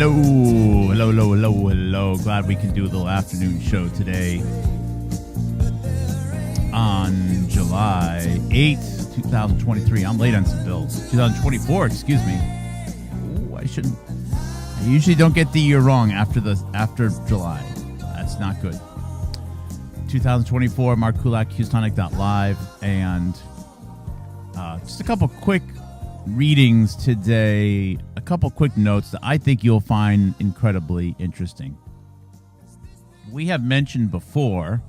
Hello. Glad we can do a little afternoon show today on July 8th, 2023. I'm late on some bills. 2024, excuse me. Ooh, I usually don't get the year wrong after July. That's not good. 2024, Mark Kulak, Houstonic.live, and just a couple quick readings today, a couple quick notes that I think you'll find incredibly interesting. We have mentioned before,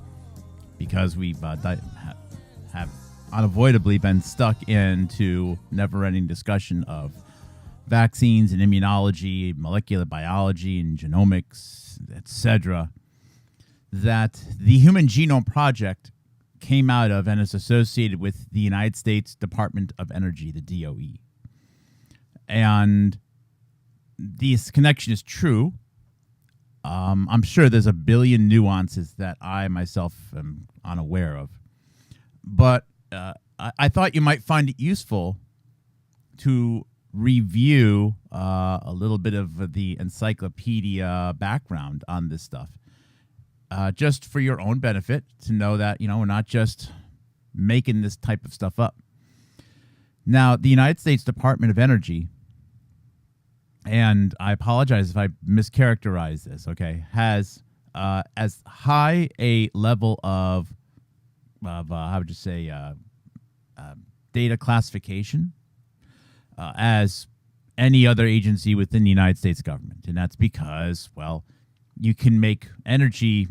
because we've have unavoidably been stuck into never-ending discussion of vaccines and immunology, molecular biology and genomics, etc., that the Human Genome Project came out of and is associated with the United States Department of Energy, the DOE. And this connection is true. I'm sure there's a billion nuances that I myself am unaware of. But I thought you might find it useful to review a little bit of the encyclopedia background on this stuff. Just for your own benefit, to know that, we're not just making this type of stuff up. Now, the United States Department of Energy, and I apologize if I mischaracterize this, has as high a level of how would you say, data classification as any other agency within the United States government. And that's because, well, you can make energy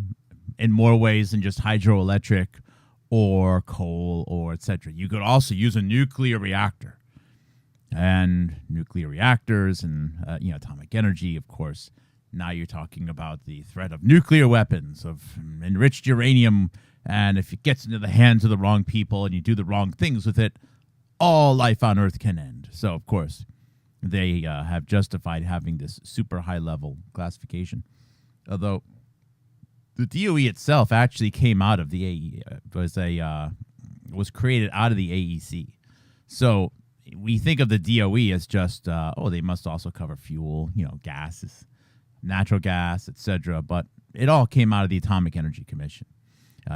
in more ways than just hydroelectric or coal or etc. You could also use a nuclear reactor. And nuclear reactors and atomic energy, of course. Now you're talking about the threat of nuclear weapons, of enriched uranium, and if it gets into the hands of the wrong people and you do the wrong things with it, all life on Earth can end. So, of course, they have justified having this super high-level classification. Although the DOE itself actually came out of the was created out of the AEC. So we think of the DOE as just, they must also cover fuel, gases, natural gas, etc. But it all came out of the Atomic Energy Commission.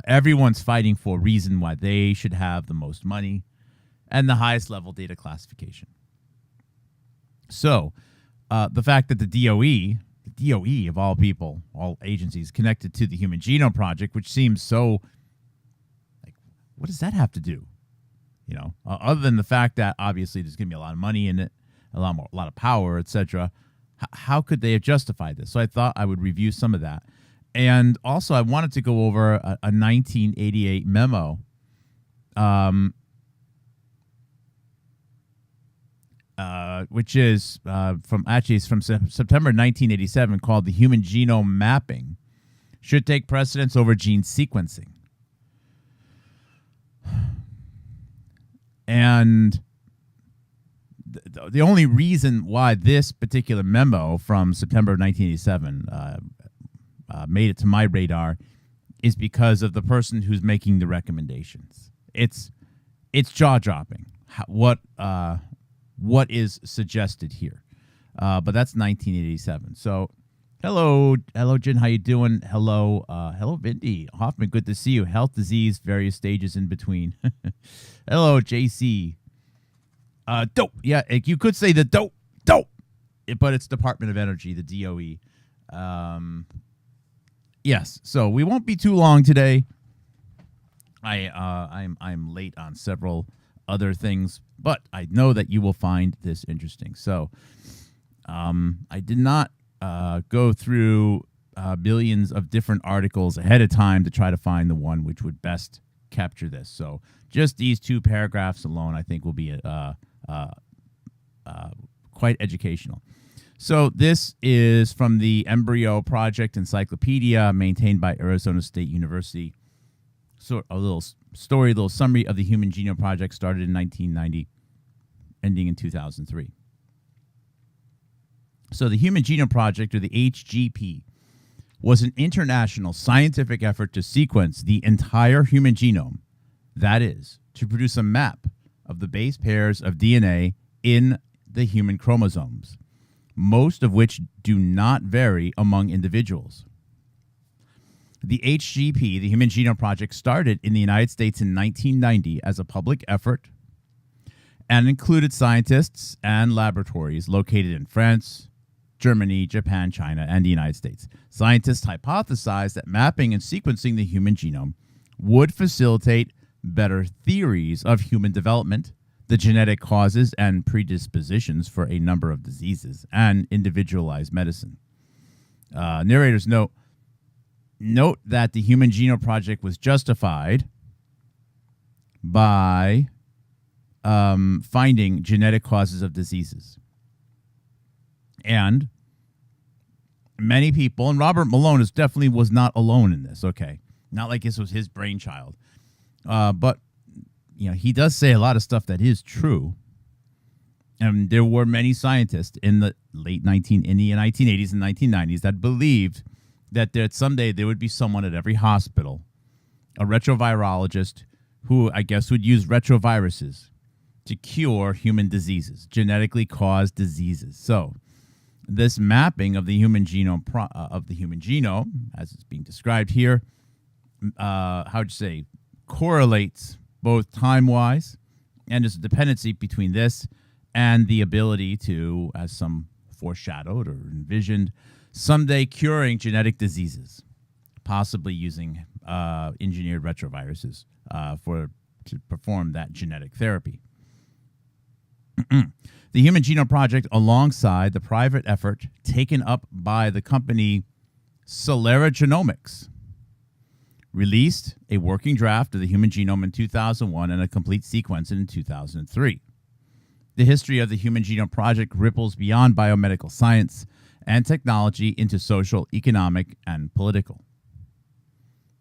Everyone's fighting for a reason why they should have the most money and the highest level data classification. So the fact that the DOE of all people, all agencies connected to the Human Genome Project, which seems so, like, what does that have to do? Other than the fact that obviously there's going to be a lot of money in it, a lot of power, etc. How could they have justified this? So I thought I would review some of that. And also I wanted to go over a 1988 memo which is from September 1987, called The Human Genome Mapping Should Take Precedence Over Gene Sequencing. And the only reason why this particular memo from September of 1987 made it to my radar is because of the person who's making the recommendations. It's jaw-dropping what is suggested here. But that's 1987. So hello, Jen, how you doing? Hello, Vindy Hoffman, good to see you. Health, disease, various stages in between. Hello, JC. Dope. Yeah, you could say the dope, but it's Department of Energy, the DOE. Yes, so we won't be too long today. I'm late on several other things, but I know that you will find this interesting. So I did not go through billions of different articles ahead of time to try to find the one which would best capture this. So just these two paragraphs alone, I think, will be quite educational. So this is from the Embryo Project Encyclopedia, maintained by Arizona State University. So a little story, a little summary of the Human Genome Project, started in 1990, ending in 2003. So the Human Genome Project, or the HGP, was an international scientific effort to sequence the entire human genome. That is, to produce a map of the base pairs of DNA in the human chromosomes. most of which do not vary among individuals. The HGP, the Human Genome Project, started in the United States in 1990 as a public effort and included scientists and laboratories located in France, Germany, Japan, China, and the United States. Scientists hypothesized that mapping and sequencing the human genome would facilitate better theories of human development, the genetic causes and predispositions for a number of diseases, and individualized medicine. Narrators note that the Human Genome Project was justified by finding genetic causes of diseases. And many people, and Robert Malone definitely was not alone in this, okay? Not like this was his brainchild. But, he does say a lot of stuff that is true. And there were many scientists in the in the 1980s and 1990s that believed that someday there would be someone at every hospital, a retrovirologist who I guess would use retroviruses to cure human diseases, genetically caused diseases. So this mapping of the human genome, as it's being described here, correlates both time-wise, and there's a dependency between this and the ability to, as some foreshadowed or envisioned, someday curing genetic diseases, possibly using engineered retroviruses to perform that genetic therapy. The Human Genome Project, alongside the private effort taken up by the company Celera Genomics, released a working draft of the human genome in 2001 and a complete sequence in 2003. The history of the Human Genome Project ripples beyond biomedical science and technology into social, economic, and political.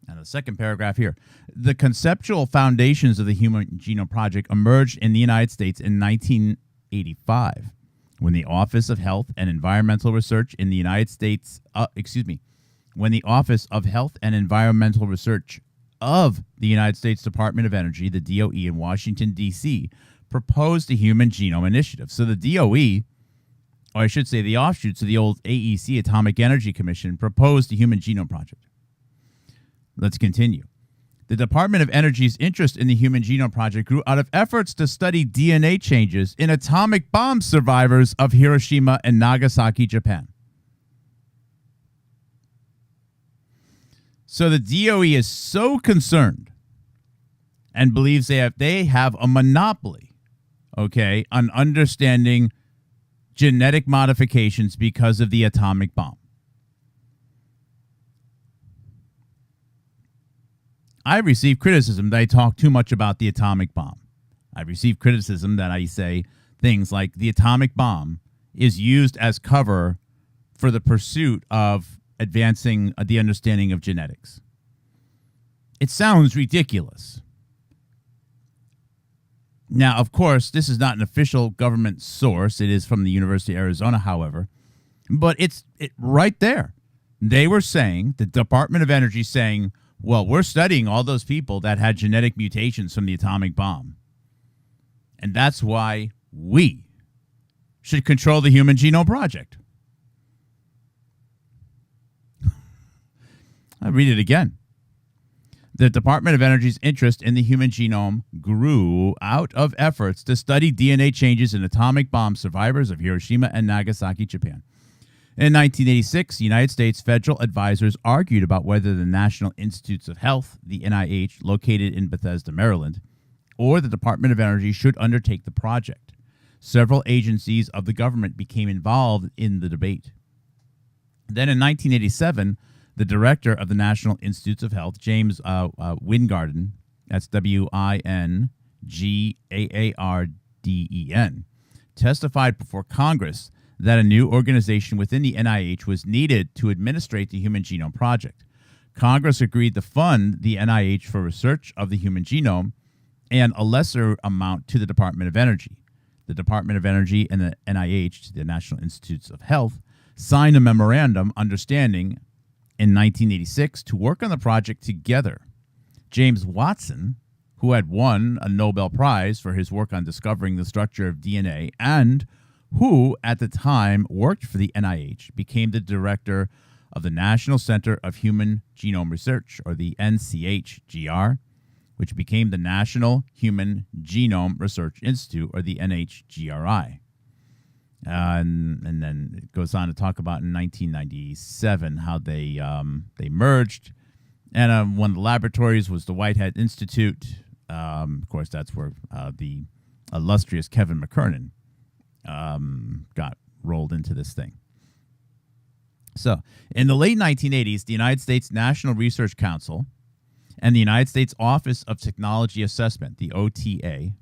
And the second paragraph here. The conceptual foundations of the Human Genome Project emerged in the United States in 1985, when the Office of Health and Environmental Research in the United States, when the Office of Health and Environmental Research of the United States Department of Energy, the DOE in Washington, D.C., proposed the Human Genome Initiative. So the DOE, or I should say the offshoots of the old AEC, Atomic Energy Commission, proposed the Human Genome Project. Let's continue. The Department of Energy's interest in the Human Genome Project grew out of efforts to study DNA changes in atomic bomb survivors of Hiroshima and Nagasaki, Japan. So the DOE is so concerned and believes they have a monopoly, on understanding genetic modifications because of the atomic bomb. I've received criticism that I talk too much about the atomic bomb. I've received criticism that I say things like the atomic bomb is used as cover for the pursuit of advancing the understanding of genetics. It sounds ridiculous. Now, of course, this is not an official government source. It is from the University of Arizona, however. But it's right there. They were saying, the Department of Energy saying, well, we're studying all those people that had genetic mutations from the atomic bomb. And that's why we should control the Human Genome Project. I'll read it again. The Department of Energy's interest in the human genome grew out of efforts to study DNA changes in atomic bomb survivors of Hiroshima and Nagasaki, Japan. In 1986, United States federal advisors argued about whether the National Institutes of Health, the NIH, located in Bethesda, Maryland, or the Department of Energy should undertake the project. Several agencies of the government became involved in the debate. Then in 1987, the director of the National Institutes of Health, James Wingarden, that's Wingaarden, testified before Congress that a new organization within the NIH was needed to administrate the Human Genome Project. Congress agreed to fund the NIH for research of the human genome and a lesser amount to the Department of Energy. The Department of Energy and the NIH, the National Institutes of Health, signed a memorandum understanding in 1986 to work on the project together. James Watson, who had won a Nobel Prize for his work on discovering the structure of DNA and who at the time worked for the NIH, became the director of the National Center of Human Genome Research, or the NCHGR, which became the National Human Genome Research Institute, or the NHGRI. And then it goes on to talk about in 1997 how they merged, and one of the laboratories was the Whitehead Institute. Of course, that's where the illustrious Kevin McKernan got rolled into this thing. So, in the late 1980s, the United States National Research Council and the United States Office of Technology Assessment, the OTA,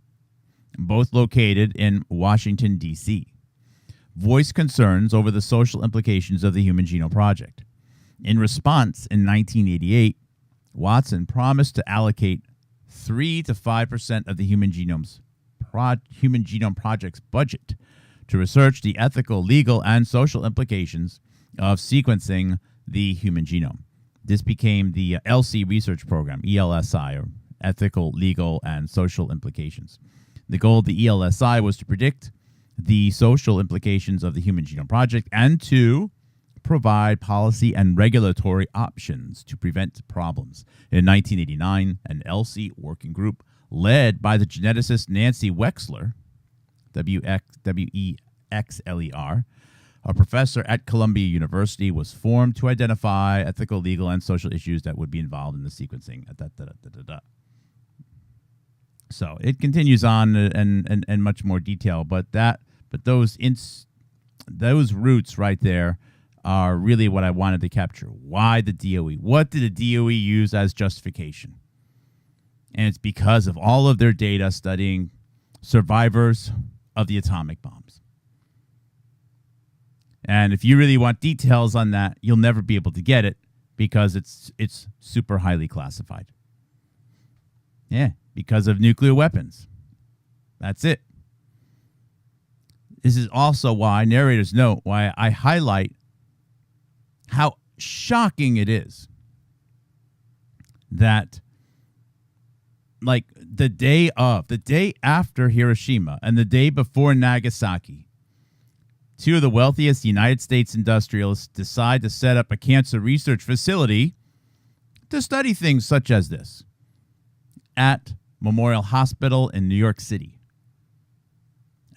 both located in Washington, D.C., voiced concerns over the social implications of the Human Genome Project. In response, in 1988, Watson promised to allocate 3 to 5% of the Human Genome Project's budget to research the ethical, legal, and social implications of sequencing the human genome. This became the ELSI research program, ELSI, or Ethical, Legal, and Social Implications. The goal of the ELSI was to predict the social implications of the Human Genome Project and to provide policy and regulatory options to prevent problems. In 1989, an ELSI working group led by the geneticist Nancy Wexler, W-E-X-L-E-R, a professor at Columbia University, was formed to identify ethical, legal, and social issues that would be involved in the sequencing. So it continues on and much more detail, but those roots right there are really what I wanted to capture. Why the DOE? What did the DOE use as justification? And it's because of all of their data studying survivors of the atomic bombs. And if you really want details on that, you'll never be able to get it because it's super highly classified. Yeah, because of nuclear weapons. That's it. This is also why, narrator's note, why I highlight how shocking it is that, like, the day after Hiroshima and the day before Nagasaki, two of the wealthiest United States industrialists decide to set up a cancer research facility to study things such as this at Memorial Hospital in New York City,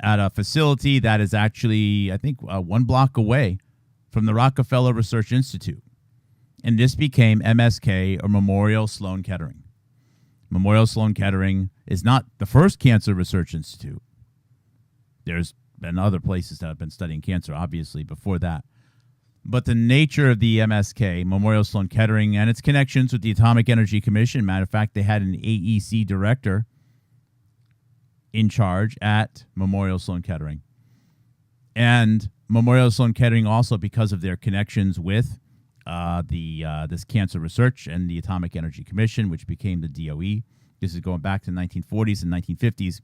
at a facility that is actually, I think, 1 block away from the Rockefeller Research Institute. And this became MSK, or Memorial Sloan Kettering. Memorial Sloan Kettering is not the first cancer research institute. There's been other places that have been studying cancer, obviously, before that. But the nature of the MSK, Memorial Sloan Kettering, and its connections with the Atomic Energy Commission, matter of fact, they had an AEC director in charge at Memorial Sloan Kettering. And Memorial Sloan Kettering also, because of their connections with this cancer research and the Atomic Energy Commission, which became the DOE, this is going back to the 1940s and 1950s,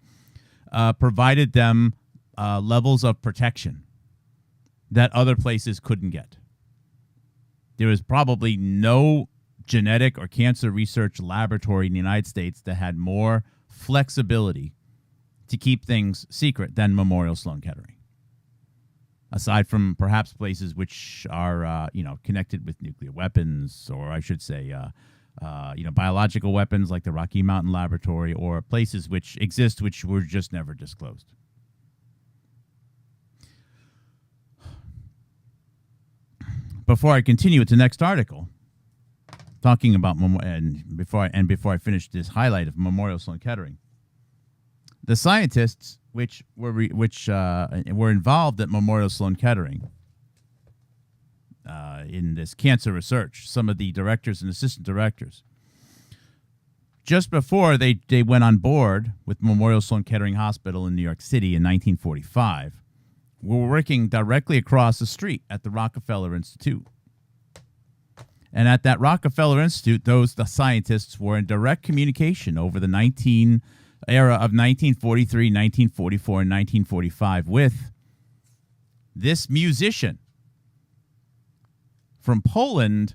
provided them levels of protection that other places couldn't get. There was probably no genetic or cancer research laboratory in the United States that had more flexibility to keep things secret than Memorial Sloan Kettering. Aside from perhaps places which are, connected with nuclear weapons, or I should say, biological weapons like the Rocky Mountain Laboratory, or places which exist which were just never disclosed. Before I continue with the next article, talking about before I finish this highlight of Memorial Sloan Kettering, the scientists which were involved at Memorial Sloan Kettering in this cancer research, some of the directors and assistant directors, just before they went on board with Memorial Sloan Kettering Hospital in New York City in 1945, were working directly across the street at the Rockefeller Institute. And at that Rockefeller Institute, the scientists were in direct communication over the era of 1943, 1944, and 1945 with this musician from Poland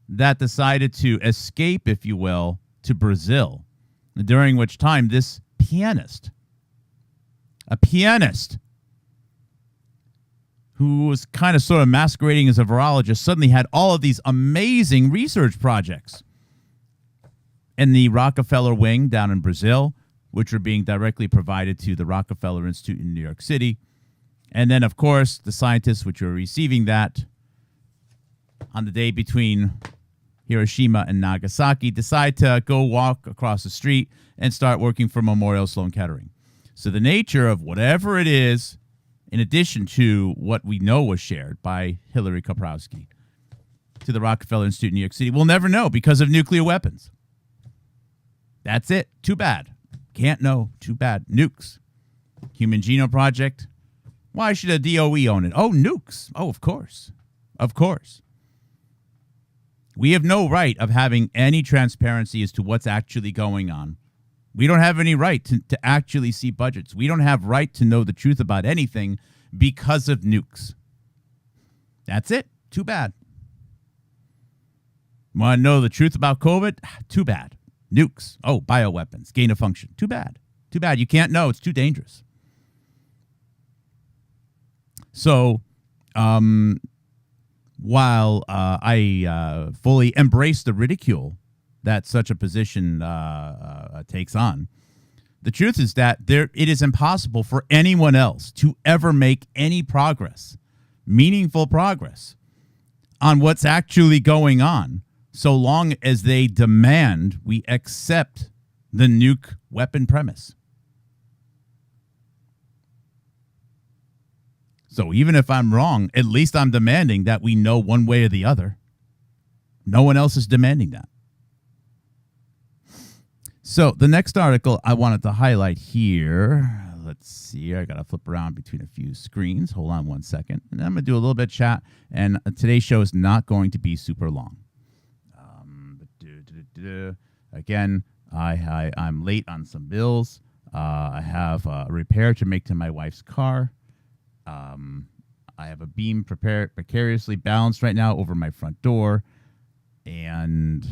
that decided to escape, if you will, to Brazil, during which time this pianist who was kind of sort of masquerading as a virologist, suddenly had all of these amazing research projects in the Rockefeller wing down in Brazil, which were being directly provided to the Rockefeller Institute in New York City. And then, of course, the scientists which were receiving that on the day between Hiroshima and Nagasaki decide to go walk across the street and start working for Memorial Sloan Kettering. So the nature of whatever it is, in addition to what we know was shared by Hillary Koprowski to the Rockefeller Institute in New York City, we'll never know because of nuclear weapons. That's it. Too bad. Can't know. Too bad. Nukes. Human Genome Project. Why should a DOE own it? Oh, nukes. Oh, of course. Of course. We have no right of having any transparency as to what's actually going on. We don't have any right to actually see budgets. We don't have right to know the truth about anything because of nukes. That's it. Too bad. Want to know the truth about COVID? Too bad. Nukes. Oh, bioweapons. Gain of function. Too bad. Too bad. You can't know. It's too dangerous. So, while I fully embrace the ridicule that such a position takes on, the truth is that it is impossible for anyone else to ever make any progress, meaningful progress, on what's actually going on, so long as they demand we accept the nuke weapon premise. So even if I'm wrong, at least I'm demanding that we know one way or the other. No one else is demanding that. So the next article I wanted to highlight here, let's see, I got to flip around between a few screens. Hold on one second. And I'm going to do a little bit of chat. And today's show is not going to be super long. Again, I'm late on some bills. I have a repair to make to my wife's car. I have a beam precariously balanced right now over my front door. And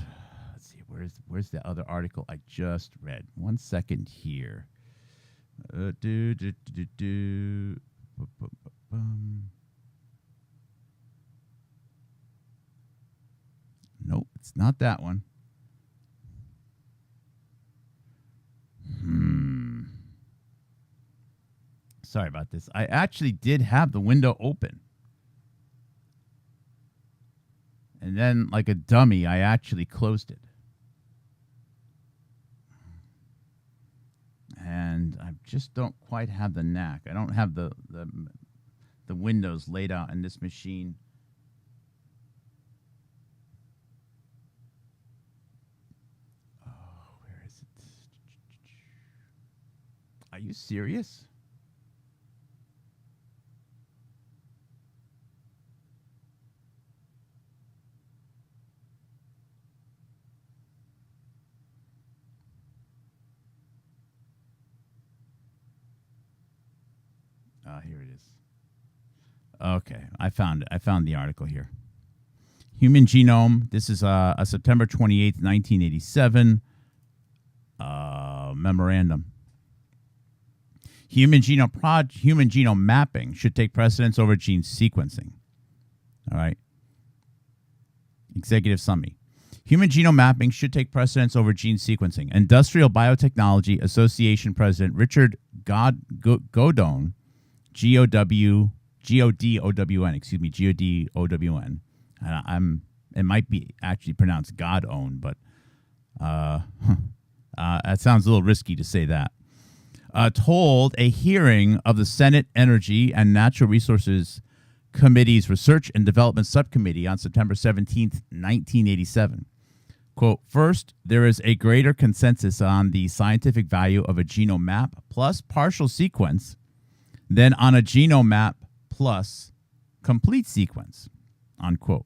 let's see, where's the other article I just read? 1 second here. Nope, it's not that one. Sorry about this. I actually did have the window open. And then, like a dummy, I actually closed it. And I just don't quite have the knack. I don't have the windows laid out in this machine. Oh, where is it? Are you serious? Here it is. Okay, I found it. I found the article here. Human Genome. This is a September 28th, 1987 memorandum. Human genome mapping should take precedence over gene sequencing. All right. Executive summary. Human genome mapping should take precedence over gene sequencing. Industrial Biotechnology Association President Richard Godone, Godon, Godon. It might be actually pronounced God-owned, but that sounds a little risky to say that. Told a hearing of the Senate Energy and Natural Resources Committee's Research and Development Subcommittee on September 17th, 1987. Quote, first, there is a greater consensus on the scientific value of a genome map plus partial sequence than on a genome map plus complete sequence, unquote.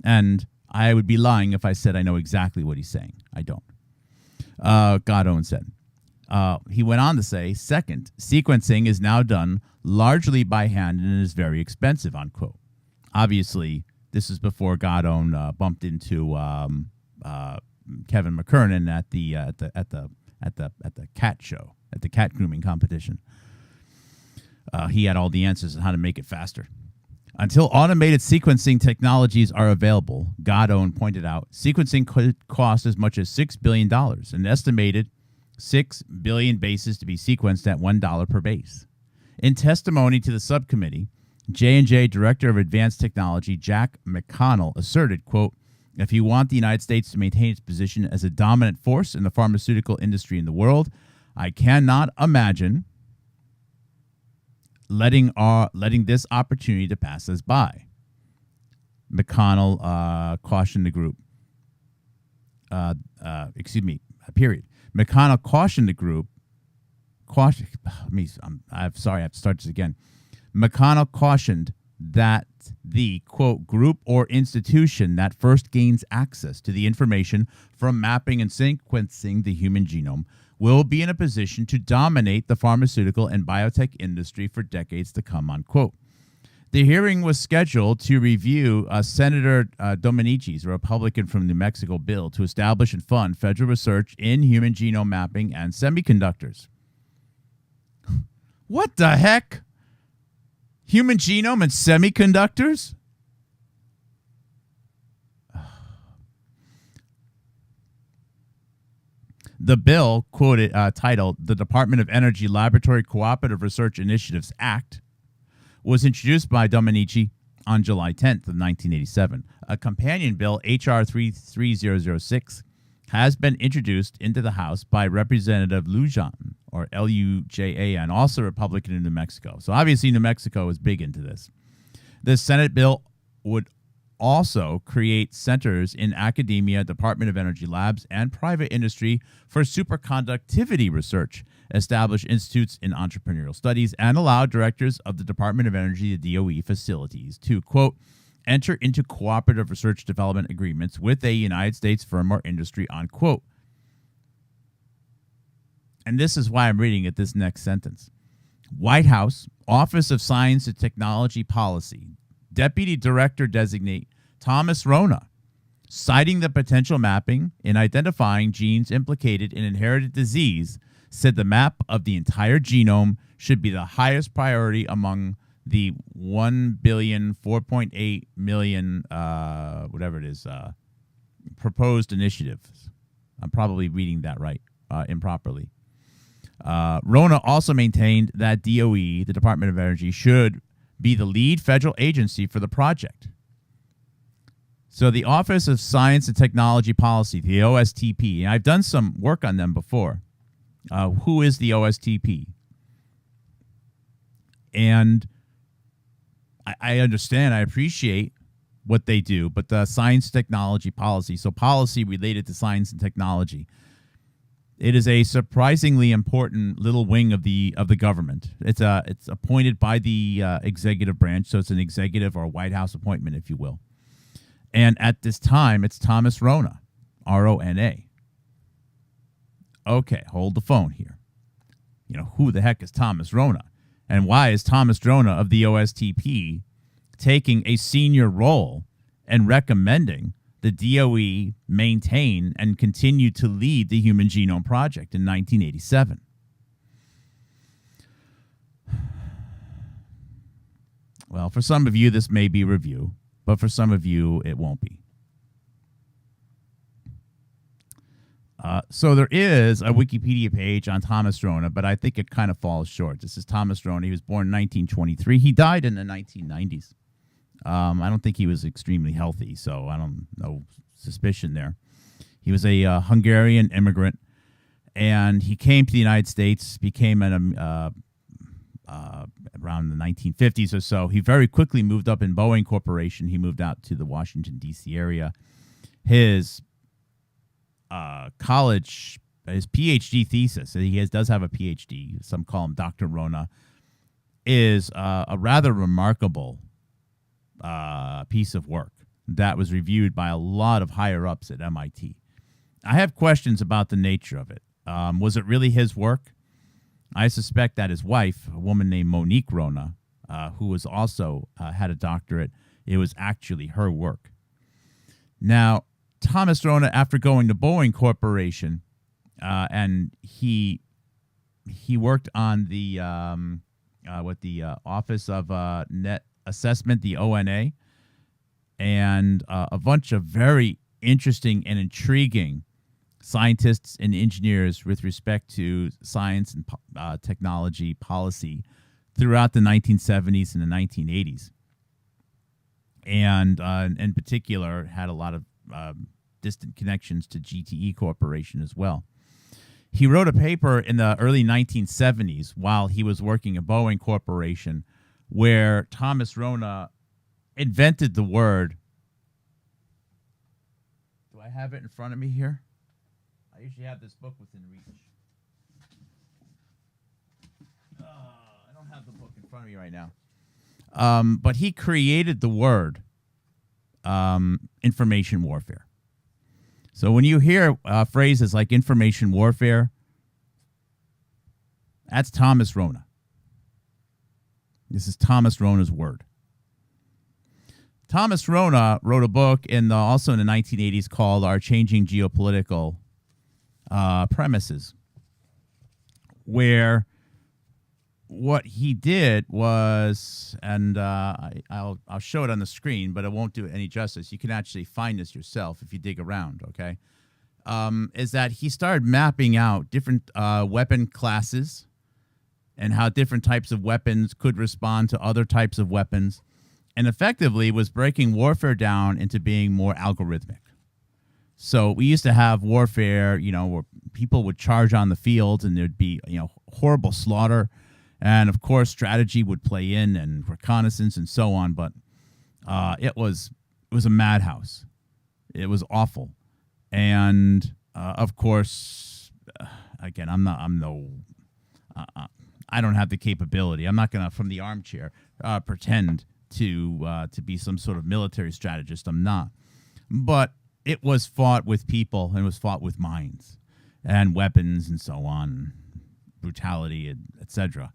And I would be lying if I said I know exactly what he's saying. I don't. Godone said. He went on to say, second, sequencing is now done largely by hand and is very expensive, unquote. Obviously, this is before Godone bumped into Kevin McKernan at the cat show, at the cat grooming competition. He had all the answers on how to make it faster. Until automated sequencing technologies are available, Godone pointed out, sequencing could cost as much as $6 billion, an estimated 6 billion bases to be sequenced at $1 per base. In testimony to the subcommittee, J&J Director of Advanced Technology Jack McConnell asserted, quote, if you want the United States to maintain its position as a dominant force in the pharmaceutical industry in the world, I cannot imagine letting this opportunity to pass us by. McConnell cautioned the group. Period. McConnell cautioned the group. I'm sorry, I have to start this again. McConnell cautioned that the, quote, group or institution that first gains access to the information from mapping and sequencing the human genome will be in a position to dominate the pharmaceutical and biotech industry for decades to come, unquote. The hearing was scheduled to review Senator Domenici's, a Republican from New Mexico, bill to establish and fund federal research in human genome mapping and semiconductors. What the heck? Human genome and semiconductors? The bill, quoted, titled the Department of Energy Laboratory Cooperative Research Initiatives Act, was introduced by Domenici on July 10th of 1987. A companion bill, H.R. 33006, has been introduced into the House by Representative Lujan, or Lujan, also Republican in New Mexico. So obviously New Mexico is big into this. The Senate bill would also create centers in academia, Department of Energy labs, and private industry for superconductivity research, establish institutes in entrepreneurial studies, and allow directors of the Department of Energy, the DOE facilities to, quote, enter into cooperative research development agreements with a United States firm or industry, unquote. And this is why I'm reading it, this next sentence. White House, Office of Science and Technology Policy, Deputy Director Designate Thomas Rona, citing the potential mapping in identifying genes implicated in inherited disease, said the map of the entire genome should be the highest priority among the 1 billion, 4.8 million, whatever it is, proposed initiatives. I'm probably reading that right, improperly. Rona also maintained that DOE, the Department of Energy, should be the lead federal agency for the project. So the Office of Science and Technology Policy, the OSTP, and I've done some work on them before. Who is the OSTP? And I understand, I appreciate what they do, but the Science Technology Policy, so policy related to science and technology, it is a surprisingly important little wing of the government. It's appointed by the executive branch, so it's an executive or White House appointment, if you will. And at this time, it's Thomas Rona, R-O-N-A. Okay, hold the phone here. You know, who the heck is Thomas Rona? And why is Thomas Rona of the OSTP taking a senior role and recommending the DOE maintain and continue to lead the Human Genome Project in 1987? Well, for some of you, this may be review, but for some of you, it won't be. So there is a Wikipedia page on Thomas Rona, but I think it kind of falls short. This is Thomas Rona. He was born in 1923. He died in the 1990s. I don't think he was extremely healthy, so I don't know suspicion there. He was a Hungarian immigrant, and he came to the United States, became around the 1950s or so. He very quickly moved up in Boeing Corporation. He moved out to the Washington, D.C. area. His college, his PhD thesis, he does have a PhD, some call him Dr. Rona, is a rather remarkable piece of work that was reviewed by a lot of higher-ups at MIT. I have questions about the nature of it. Was it really his work? I suspect that his wife, a woman named Monique Rona, who was also had a doctorate, it was actually her work. Now, Thomas Rona, after going to Boeing Corporation, and he worked on the Office of Assessment, the ONA, and a bunch of very interesting and intriguing scientists and engineers with respect to science and technology policy throughout the 1970s and the 1980s. And in particular, had a lot of distant connections to GTE Corporation as well. He wrote a paper in the early 1970s while he was working at Boeing Corporation where Thomas Rona invented the word. Do I have it in front of me here? I usually have this book within reach. I don't have the book in front of me right now. But he created the word information warfare. So when you hear phrases like information warfare, that's Thomas Rona. This is Thomas Rona's word. Thomas Rona wrote a book also in the 1980s called Our Changing Geopolitical Premises, where what he did was, and I'll show it on the screen, but it won't do it any justice. You can actually find this yourself if you dig around, okay? Is that he started mapping out different weapon classes and how different types of weapons could respond to other types of weapons, and effectively was breaking warfare down into being more algorithmic. So we used to have warfare, where people would charge on the field and there'd be, horrible slaughter. And, of course, strategy would play in and reconnaissance and so on. But it was a madhouse. It was awful. And, of course, again, I don't have the capability. I'm not going to, from the armchair, pretend to be some sort of military strategist. I'm not. But it was fought with people and it was fought with minds and weapons and so on, brutality, etc.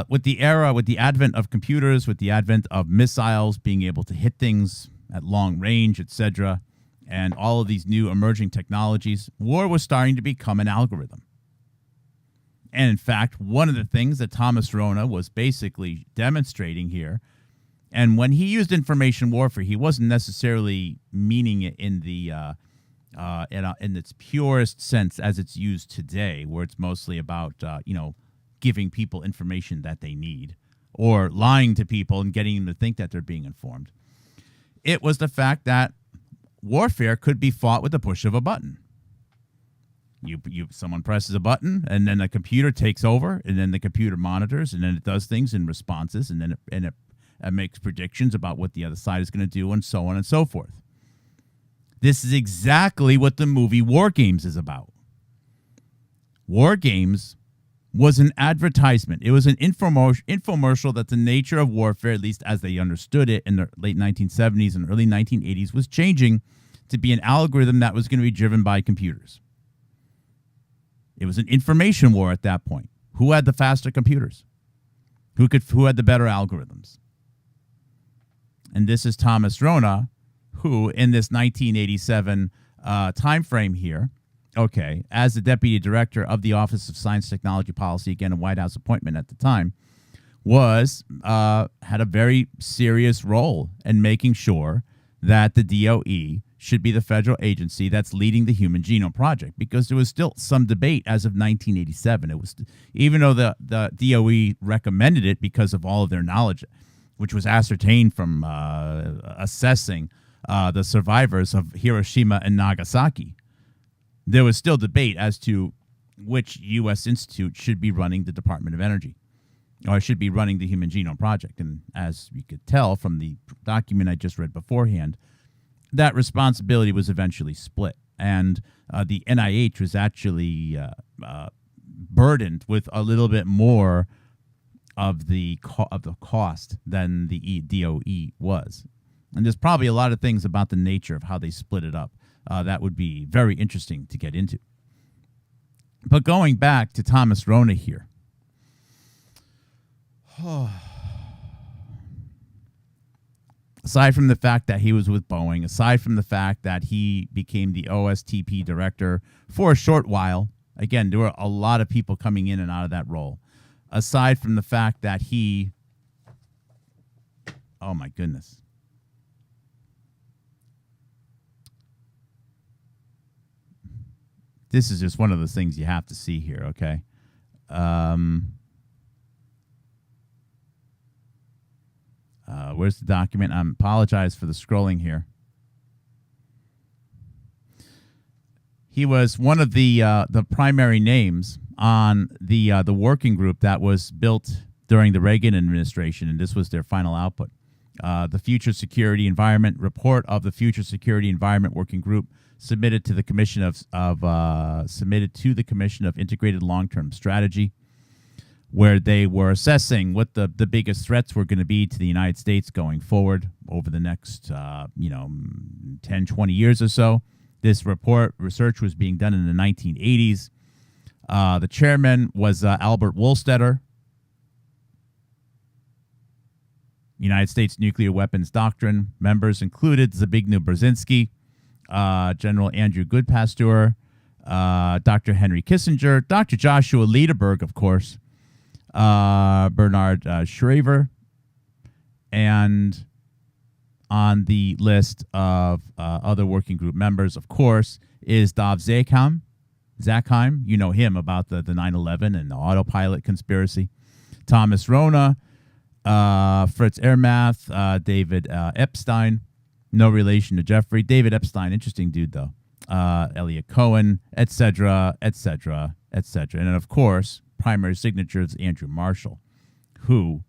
With the advent of computers, with the advent of missiles being able to hit things at long range, etc., and all of these new emerging technologies, war was starting to become an algorithm. And in fact, one of the things that Thomas Rona was basically demonstrating here, and when he used information warfare, he wasn't necessarily meaning it in the in its purest sense as it's used today, where it's mostly about giving people information that they need or lying to people and getting them to think that they're being informed. It was the fact that warfare could be fought with the push of a button. Someone presses a button, and then the computer takes over, and then the computer monitors, and then it does things in responses, and then it makes predictions about what the other side is going to do, and so on and so forth. This is exactly what the movie War Games is about. War Games was an advertisement. It was an infomercial that the nature of warfare, at least as they understood it in the late 1970s and early 1980s, was changing to be an algorithm that was going to be driven by computers. It was an information war at that point. Who had the faster computers? Who had the better algorithms? And this is Thomas Rona, who in this 1987 time frame here, as the deputy director of the Office of Science Technology Policy, again a White House appointment at the time, had a very serious role in making sure that the DOE should be the federal agency that's leading the Human Genome Project, because there was still some debate as of 1987. It was, even though the DOE recommended it because of all of their knowledge, which was ascertained from assessing the survivors of Hiroshima and Nagasaki, there was still debate as to which U.S. institute should be running the Department of Energy, or should be running the Human Genome Project. And as you could tell from the document I just read beforehand, that responsibility was eventually split. And the NIH was actually burdened with a little bit more of the cost than the DOE was. And there's probably a lot of things about the nature of how they split it up that would be very interesting to get into. But going back to Thomas Rona here. Aside from the fact that he was with Boeing, aside from the fact that he became the OSTP director for a short while, again, there were a lot of people coming in and out of that role. Aside from the fact that he Oh, my goodness. This is just one of those things you have to see here, okay? Where's the document? I apologize for the scrolling here. He was one of the primary names on the working group that was built during the Reagan administration, and this was their final output. The Future Security Environment report of the Future Security Environment Working Group submitted to the Commission of Integrated Long-Term Strategy, where they were assessing what the biggest threats were going to be to the United States going forward over the next 10, 20 years or so. This research was being done in the 1980s. The chairman was Albert Wohlstetter. United States Nuclear Weapons Doctrine. Members included Zbigniew Brzezinski, General Andrew Goodpasture, Dr. Henry Kissinger, Dr. Joshua Lederberg, of course, Bernard Shriver, and on the list of other working group members, of course, is Dov Zakheim. You know him about the 9/11 and the autopilot conspiracy. Thomas Rona, Fritz Ermath, David Epstein, no relation to Jeffrey. David Epstein, interesting dude, though. Elliot Cohen, etc., etc., etc. And then, of course, primary signatures, Andrew Marshall, who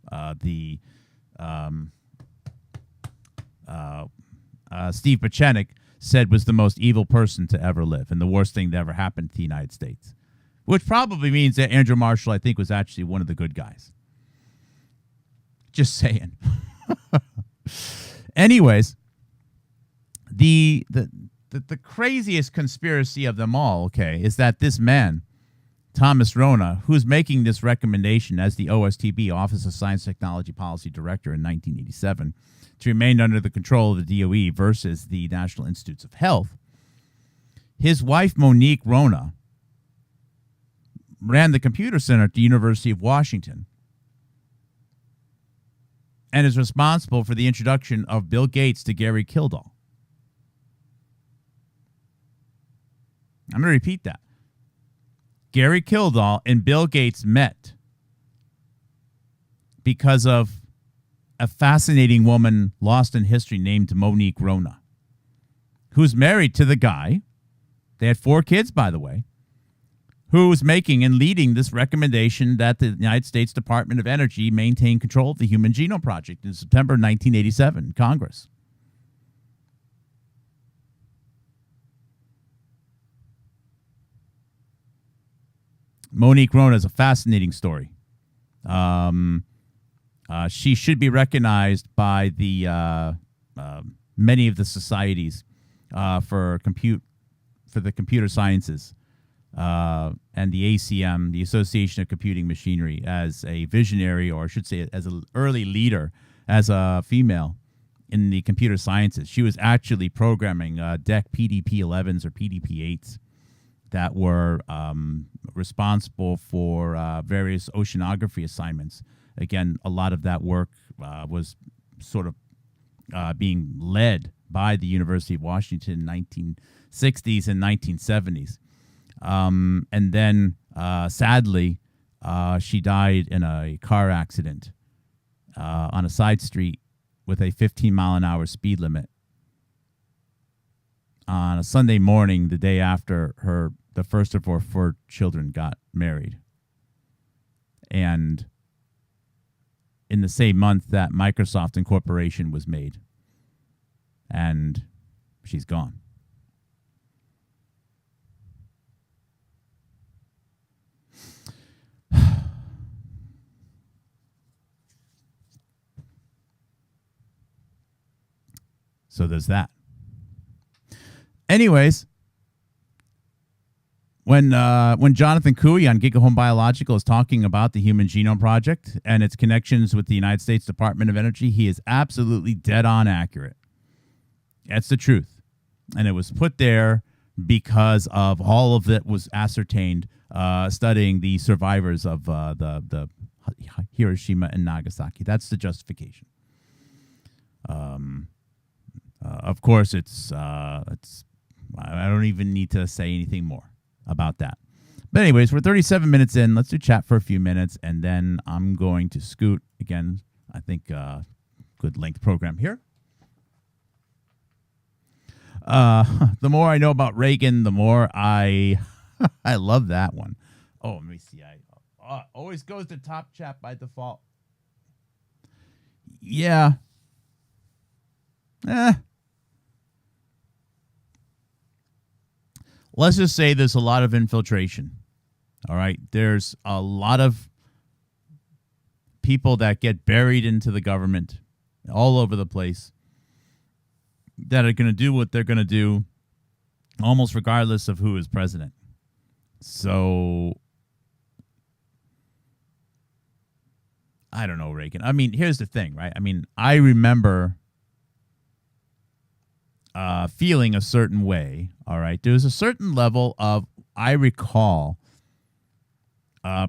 Steve Pachenik said was the most evil person to ever live and the worst thing that ever happened to the United States, which probably means that Andrew Marshall, I think, was actually one of the good guys. Just saying. Anyways, the craziest conspiracy of them all, okay, is that this man, Thomas Rona, who's making this recommendation as the OSTB, Office of Science Technology Policy Director in 1987, to remain under the control of the DOE versus the National Institutes of Health, his wife, Monique Rona, ran the computer center at the University of Washington and is responsible for the introduction of Bill Gates to Gary Kildall. I'm going to repeat that. Gary Kildall and Bill Gates met because of a fascinating woman lost in history named Monique Rona, who's married to the guy. They had 4 kids, by the way, who was making and leading this recommendation that the United States Department of Energy maintain control of the Human Genome Project in September 1987, Congress. Monique Rona is a fascinating story. She should be recognized by the many of the societies for the computer sciences and the ACM, the Association of Computing Machinery, as a visionary, or I should say as an early leader, as a female in the computer sciences. She was actually programming DEC PDP-11s or PDP-8s that were responsible for various oceanography assignments. Again, a lot of that work was sort of being led by the University of Washington in 1960s and 1970s. And then, sadly, she died in a car accident on a side street with a 15-mile-an-hour speed limit on a Sunday morning, the day after the first of her 4 children got married. And in the same month that Microsoft Incorporation was made. And she's gone. So there's that. Anyways, when Jonathan Cooey on GigaHome Biological is talking about the Human Genome Project and its connections with the United States Department of Energy, he is absolutely dead on accurate. That's the truth. And it was put there because of all of it was ascertained studying the survivors of the Hiroshima and Nagasaki. That's the justification. Of course, it's I don't even need to say anything more about that. But anyways, we're 37 minutes in. Let's do chat for a few minutes, and then I'm going to scoot again. I think good length program here. The more I know about Reagan, the more I I love that one. Oh, let me see. I always goes to top chat by default. Yeah. Let's just say there's a lot of infiltration. All right. There's a lot of people that get buried into the government all over the place that are going to do what they're going to do almost regardless of who is president. So I don't know, Reagan. I mean, here's the thing, right? I mean, I remember feeling a certain way, all right? There was a certain level of, I recall,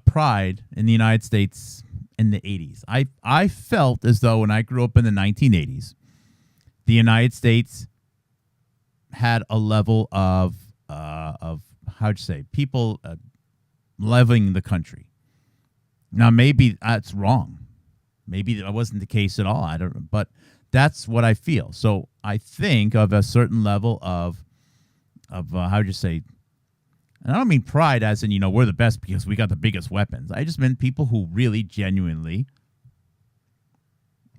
pride in the United States in the 80s. I felt as though when I grew up in the 1980s, the United States had a level of how'd you say, people leveling the country. Now, maybe that's wrong. Maybe that wasn't the case at all. I don't know. But that's what I feel. So I think of a certain level of how'd you say, and I don't mean pride as in, you know, we're the best because we got the biggest weapons. I just meant people who really genuinely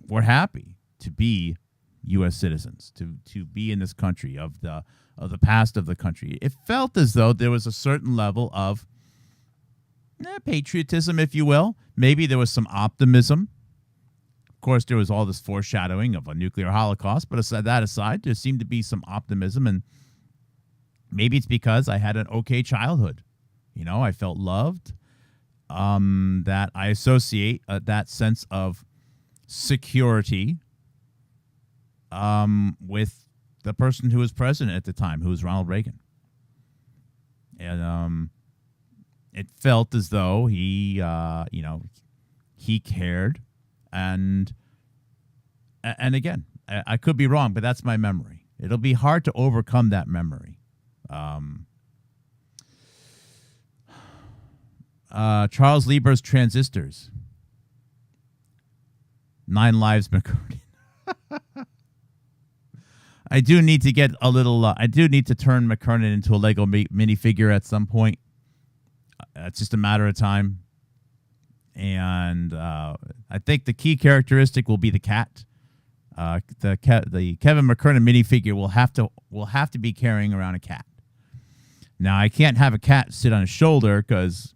were happy to be U.S. citizens, to be in this country, of the past of the country. It felt as though there was a certain level of patriotism, if you will. Maybe there was some optimism. Of course, there was all this foreshadowing of a nuclear holocaust, but that aside, there seemed to be some optimism, and maybe it's because I had an okay childhood. You know, I felt loved, that I associate that sense of security with the person who was president at the time, who was Ronald Reagan. And it felt as though he cared. And again, I could be wrong, but that's my memory. It'll be hard to overcome that memory. Charles Lieber's Transistors. 9 Lives McCurdy. I do need to get a little. I do need to turn McKernan into a Lego minifigure at some point. It's just a matter of time. And I think the key characteristic will be the cat. The Kevin McKernan minifigure will have to be carrying around a cat. Now, I can't have a cat sit on his shoulder because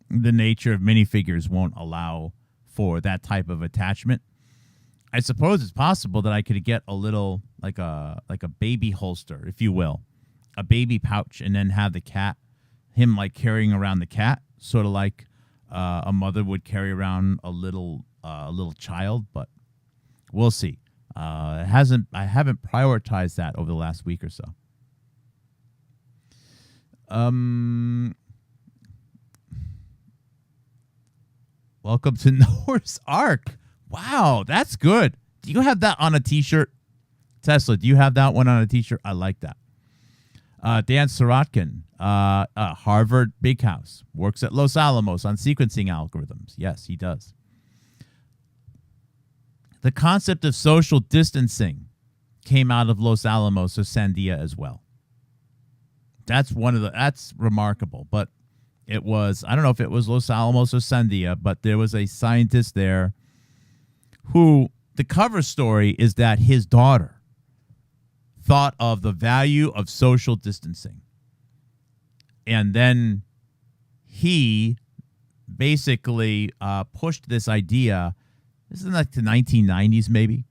the nature of minifigures won't allow for that type of attachment. I suppose it's possible that I could get a little, like a baby holster, if you will, a baby pouch, and then have the cat, him like carrying around the cat, sort of like a mother would carry around a little child. But we'll see. I haven't prioritized that over the last week or so. Welcome to Noah's Ark. Wow, that's good. Do you have that on a T-shirt? Tesla, do you have that one on a T-shirt? I like that. Dan Sorotkin, Harvard Big House, works at Los Alamos on sequencing algorithms. Yes, he does. The concept of social distancing came out of Los Alamos or Sandia as well. That's remarkable, but it was, I don't know if it was Los Alamos or Sandia, but there was a scientist there who, the cover story is that his daughter thought of the value of social distancing. And then he basically pushed this idea, this is like the 1990s maybe,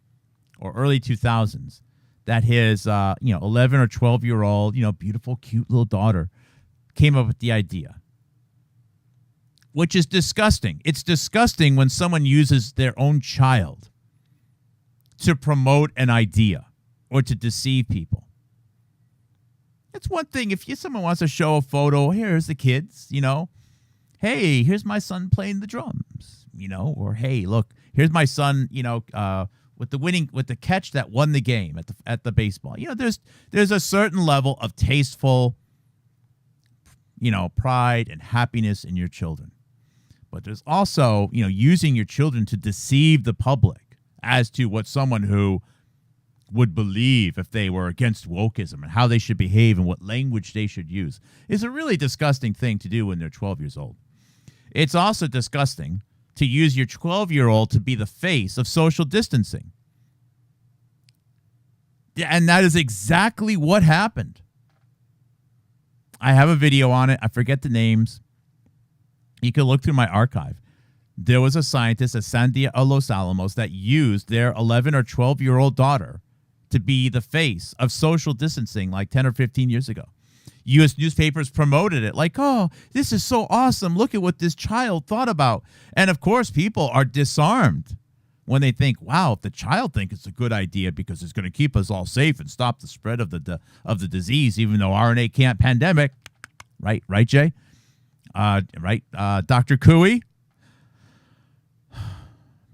or early 2000s, that his 11 or 12-year-old, beautiful, cute little daughter came up with the idea. Which is disgusting. It's disgusting when someone uses their own child to promote an idea or to deceive people. It's one thing if someone wants to show a photo, here's the kids, hey, here's my son playing the drums, or hey, look, here's my son, with the catch that won the game at the baseball. There's a certain level of tasteful, pride and happiness in your children. But there's also, using your children to deceive the public as to what someone who would believe if they were against wokeism and how they should behave and what language they should use is a really disgusting thing to do when they're 12 years old. It's also disgusting to use your 12-year-old to be the face of social distancing. And that is exactly what happened. I have a video on it. I forget the names. You can look through my archive. There was a scientist at Sandia Los Alamos that used their 11 or 12-year-old daughter to be the face of social distancing like 10 or 15 years ago. U.S. newspapers promoted it like, oh, this is so awesome. Look at what this child thought about. And, of course, people are disarmed when they think, wow, if the child thinks it's a good idea because it's going to keep us all safe and stop the spread of the disease, even though RNA can't pandemic. Right, Jay? Dr. Cooey?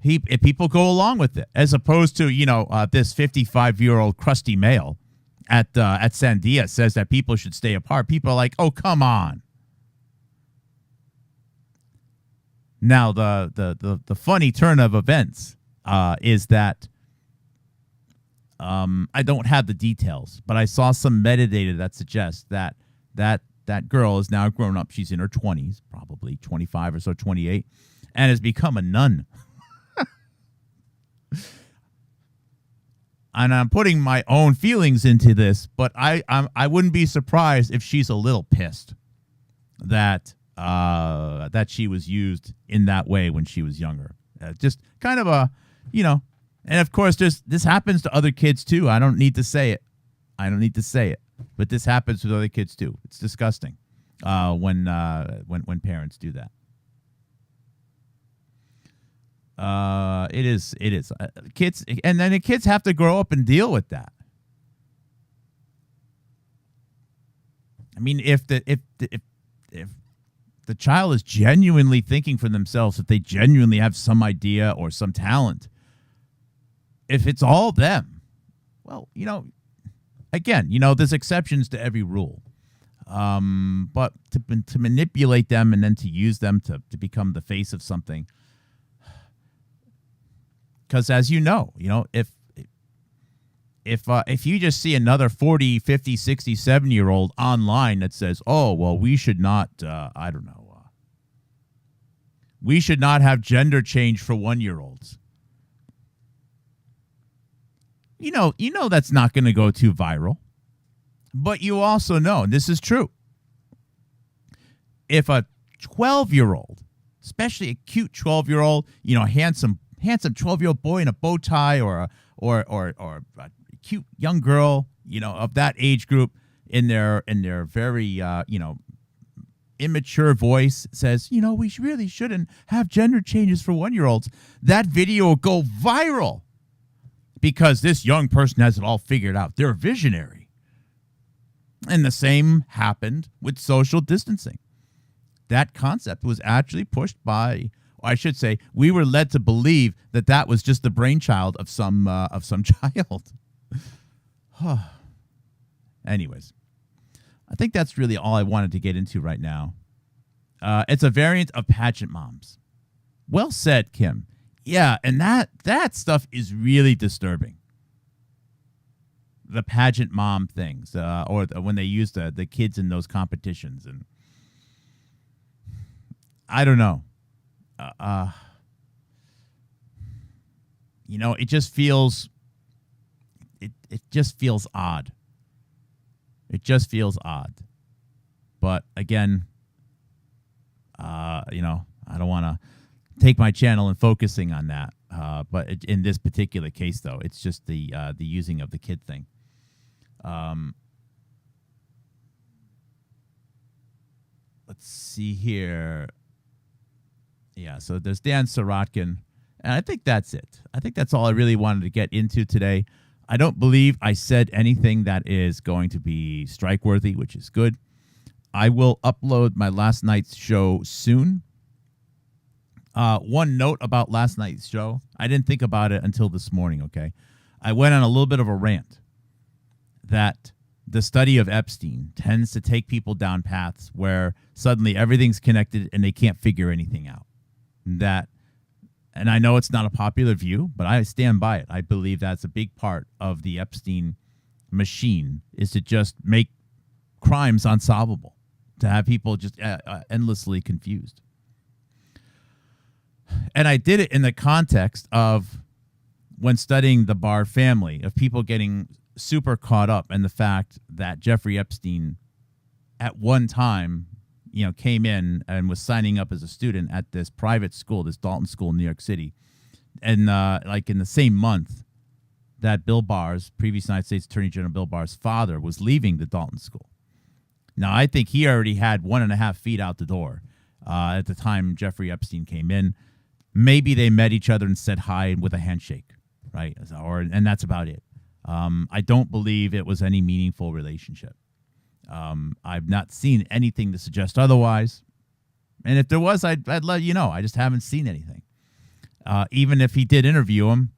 People go along with it, as opposed to, this 55-year-old crusty male at Sandia says that people should stay apart. People are like, oh, come on. Now, the funny turn of events is that I don't have the details, but I saw some metadata that suggests that girl is now grown up. She's in her 20s, probably 25 or so, 28, and has become a nun. And I'm putting my own feelings into this, but I wouldn't be surprised if she's a little pissed that she was used in that way when she was younger. Just kind of a, and of course this happens to other kids too. I don't need to say it, but this happens with other kids too. It's disgusting when parents do that. It is. Kids, and then the kids have to grow up and deal with that. I mean, if the child is genuinely thinking for themselves, if they genuinely have some idea or some talent, if it's all them, well, again, there's exceptions to every rule. But to manipulate them and then to use them to become the face of something. Because as you know, if you just see another 40, 50, 60, 70-year-old online that says, oh, well, we should not, we should not have gender change for 1-year-olds. That's not going to go too viral. But you also know, and this is true, if a 12-year-old, especially a cute 12-year-old, handsome 12-year-old boy in a bow tie or a cute young girl, of that age group in their very, immature voice says, we really shouldn't have gender changes for 1-year-olds. That video will go viral because this young person has it all figured out. They're visionary. And the same happened with social distancing. That concept was actually pushed by, I should say, we were led to believe that was just the brainchild of some child. Anyways, I think that's really all I wanted to get into right now. It's a variant of pageant moms. Well said, Kim. Yeah, and that stuff is really disturbing. The pageant mom things, or when they use the kids in those competitions, and I don't know. It just feels odd. It just feels odd. But again, I don't want to take my channel and focusing on that. But in this particular case, though, it's just the using of the kid thing. Let's see here. Yeah, so there's Dan Sorotkin, and I think that's it. I think that's all I really wanted to get into today. I don't believe I said anything that is going to be strike-worthy, which is good. I will upload my last night's show soon. One note about last night's show. I didn't think about it until this morning, okay? I went on a little bit of a rant that the study of Epstein tends to take people down paths where suddenly everything's connected and they can't figure anything out. And I know it's not a popular view, but I stand by it. I believe that's a big part of the Epstein machine, is to just make crimes unsolvable, to have people just endlessly confused. And I did it in the context of when studying the Barr family, of people getting super caught up in the fact that Jeffrey Epstein at one time, came in and was signing up as a student at this private school, this Dalton School in New York City. And like in the same month that Bill Barr's, previous United States Attorney General Bill Barr's father, was leaving the Dalton School. Now, I think he already had 1.5 feet out the door at the time Jeffrey Epstein came in. Maybe they met each other and said hi with a handshake, right? And that's about it. I don't believe it was any meaningful relationship. I've not seen anything to suggest otherwise. And if there was, I'd let you know. I just haven't seen anything. Even if he did interview him,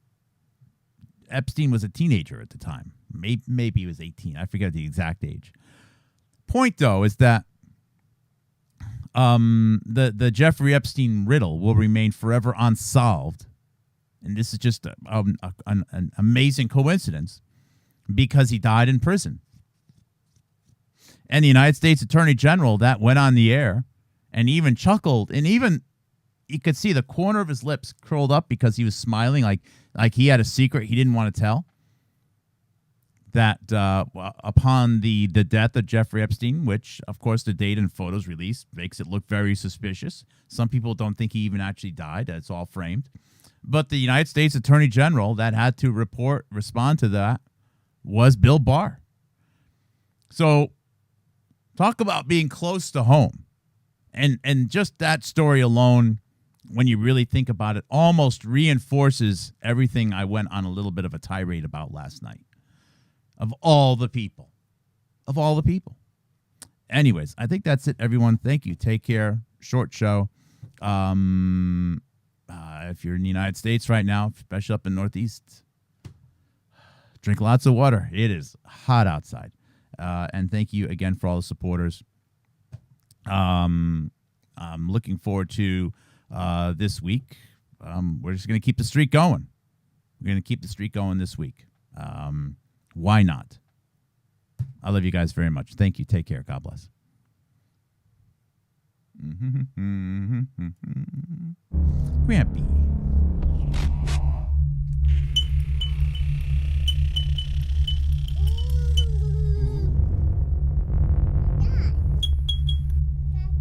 Epstein was a teenager at the time. Maybe he was 18. I forget the exact age. Point, though, is that the Jeffrey Epstein riddle will remain forever unsolved. And this is just an amazing coincidence, because he died in prison. And the United States Attorney General that went on the air and even chuckled, and even you could see the corner of his lips curled up because he was smiling like he had a secret he didn't want to tell. That upon the death of Jeffrey Epstein, which, of course, the data and photos released makes it look very suspicious. Some people don't think he even actually died. That's all framed. But the United States Attorney General that had to respond to that was Bill Barr. So talk about being close to home. And just that story alone, when you really think about it, almost reinforces everything I went on a little bit of a tirade about last night. Of all the people. Anyways, I think that's it, everyone. Thank you. Take care. Short show. If you're in the United States right now, especially up in Northeast, drink lots of water. It is hot outside. And thank you again for all the supporters. I'm looking forward to this week. We're just going to keep the streak going. We're going to keep the streak going this week. Why not? I love you guys very much. Thank you. Take care. God bless. Grampy.